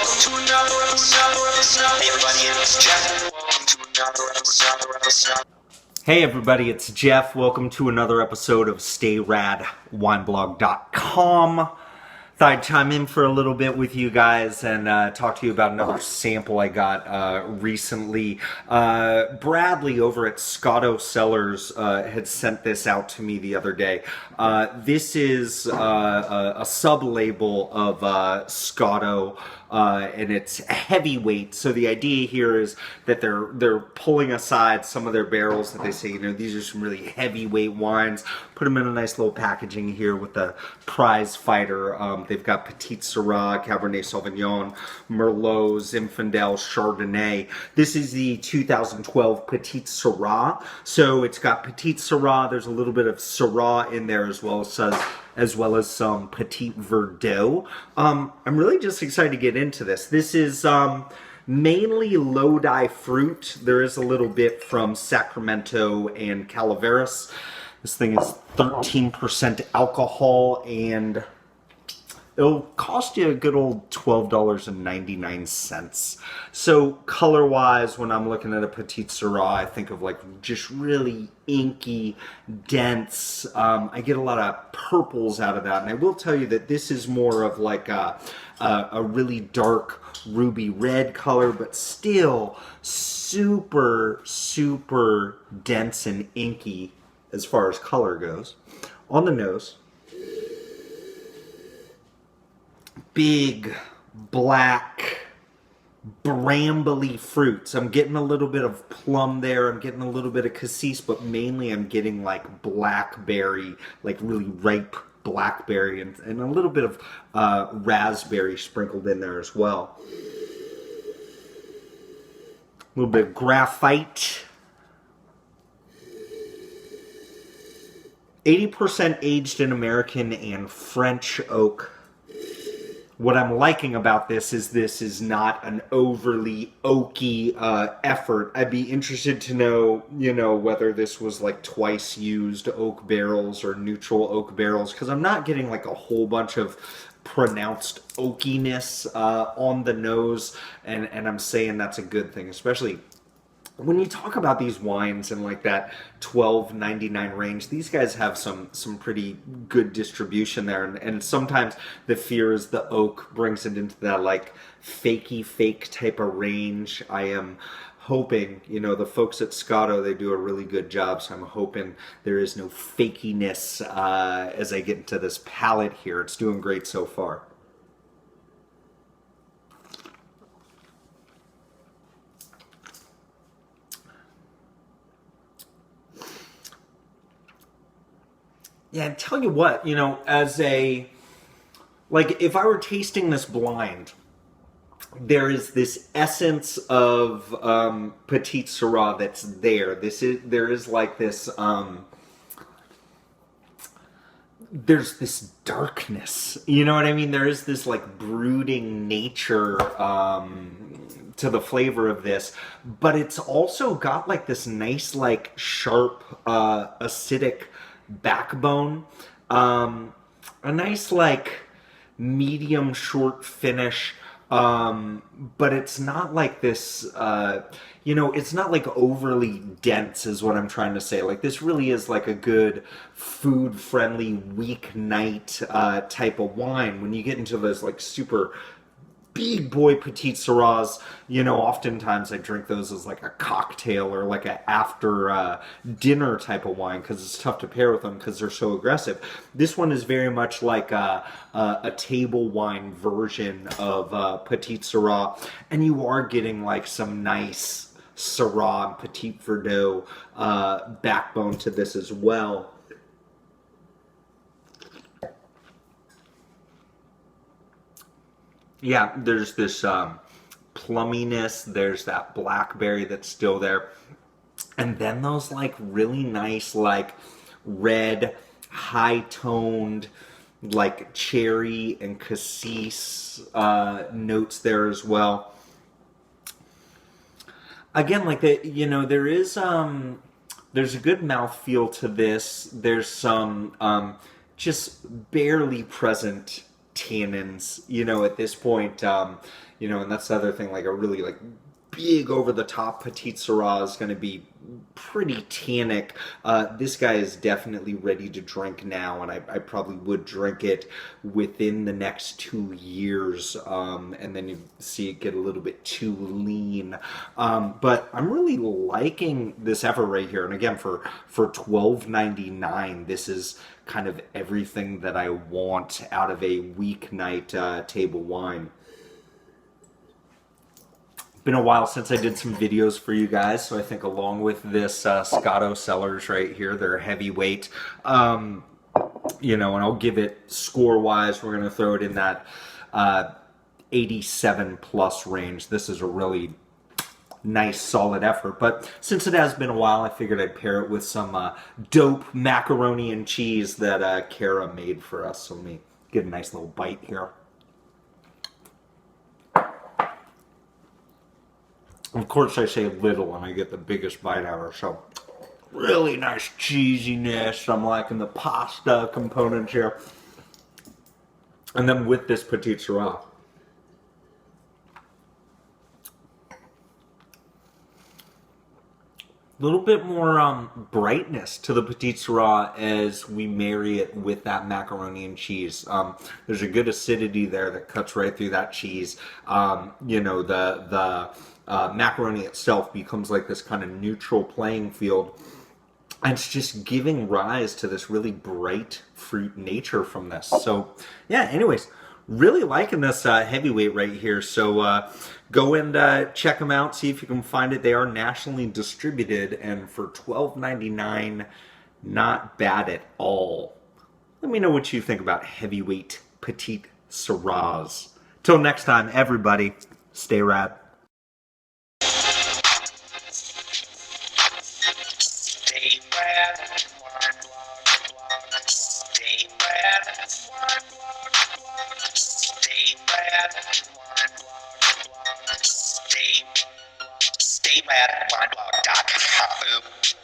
to another episode. Hey everybody, it's Jeff. Welcome to another episode. Hey everybody, it's Jeff. Welcome to another episode of StayRadWineblog.com. Thought I'd chime in for a little bit with you guys and talk to you about another sample I got recently. Bradley over at Scotto Cellars had sent this out to me the other day. This is a sub-label of Scotto. And it's heavyweight. So the idea here is that they're pulling aside some of their barrels that they say, you know, these are some really heavyweight wines. Put them in a nice little packaging here with the prize fighter. They've got Petite, Sirah, Cabernet Sauvignon, Merlot, Zinfandel, Chardonnay. This is the 2012 Petite Sirah. So it's got Petite Sirah. There's a little bit of Syrah in there as well as some Petite Verdot. I'm really just excited to get into this. This is mainly Lodi fruit. There is a little bit from Sacramento and Calaveras. This thing is 13% alcohol, and it'll cost you a good old $12.99. So color-wise, when I'm looking at a Petite Sirah, I think of like just really inky, dense. I get a lot of purples out of that, and I will tell you that this is more of like a really dark ruby red color, but still super, super dense and inky as far as color goes. On the nose, big, black, brambly fruits. I'm getting a little bit of plum there. I'm getting a little bit of cassis, but mainly I'm getting like blackberry, like really ripe blackberry, and a little bit of raspberry sprinkled in there as well. A little bit of graphite. 80% aged in American and French oak. What I'm liking about this is not an overly oaky effort. I'd be interested to know, you know, whether this was like twice used oak barrels or neutral oak barrels, because I'm not getting like a whole bunch of pronounced oakiness on the nose, and I'm saying that's a good thing, especially when you talk about these wines in like that $12.99 range. These guys have some pretty good distribution there, and sometimes the fear is the oak brings it into that like fakey fake type of range. I am hoping, you know, the folks at Scotto, they do a really good job, so I'm hoping there is no fakiness as I get into this palate here. It's doing great so far. Yeah, tell you what, you know, like if I were tasting this blind, there is this essence of Petite Sirah that's there. There is like this, there's this darkness, you know what I mean? There is this like brooding nature to the flavor of this, but it's also got like this nice like sharp acidic backbone, a nice like medium short finish, but it's not like this, you know, it's not like overly dense is what I'm trying to say. Like this really is like a good food friendly weeknight type of wine. When you get into those like super big boy Petite Sirahs, you know, oftentimes I drink those as like a cocktail or like a after dinner type of wine, because it's tough to pair with them because they're so aggressive. This one is very much like a table wine version of Petite Sirah, and you are getting like some nice Syrah and Petite Verdot backbone to this as well. Yeah, there's this plumminess, there's that blackberry that's still there, and then those like really nice like red, high-toned, like cherry and cassis notes there as well. Again, like you know, there's a good mouthfeel to this. There's some just barely present tannins, you know, at this point. You know, and that's the other thing, like a really like big over the top Petite Sirah is going to be pretty tannic. This guy is definitely ready to drink now, and I probably would drink it within the next 2 years, and then you see it get a little bit too lean. But I'm really liking this effort right here, and again for $12.99, this is kind of everything that I want out of a weeknight table wine. Been a while since I did some videos for you guys, so I think along with this Scotto Cellars right here, they're heavyweight. You know, and I'll give it score-wise, we're going to throw it in that 87 plus range. This is a really nice, solid effort. But since it has been a while, I figured I'd pair it with some dope macaroni and cheese that Kara made for us. So let me get a nice little bite here. Of course, I say little, and I get the biggest bite ever. So, really nice cheesiness. I'm liking the pasta components here. And then with this Petite Sirah, a little bit more brightness to the Petite Sirah as we marry it with that macaroni and cheese. There's a good acidity there that cuts right through that cheese. You know, the macaroni itself becomes like this kind of neutral playing field. And it's just giving rise to this really bright fruit nature from this. So, yeah, anyways, really liking this heavyweight right here. So go and check them out, see if you can find it. They are nationally distributed, and for $12.99, not bad at all. Let me know what you think about heavyweight Petite Sirahs. Till next time, everybody, stay rad. Stay rad, wine blog. Stay rad, wine blog. Stay rad, wine blog. Stay rad, wine blog.com.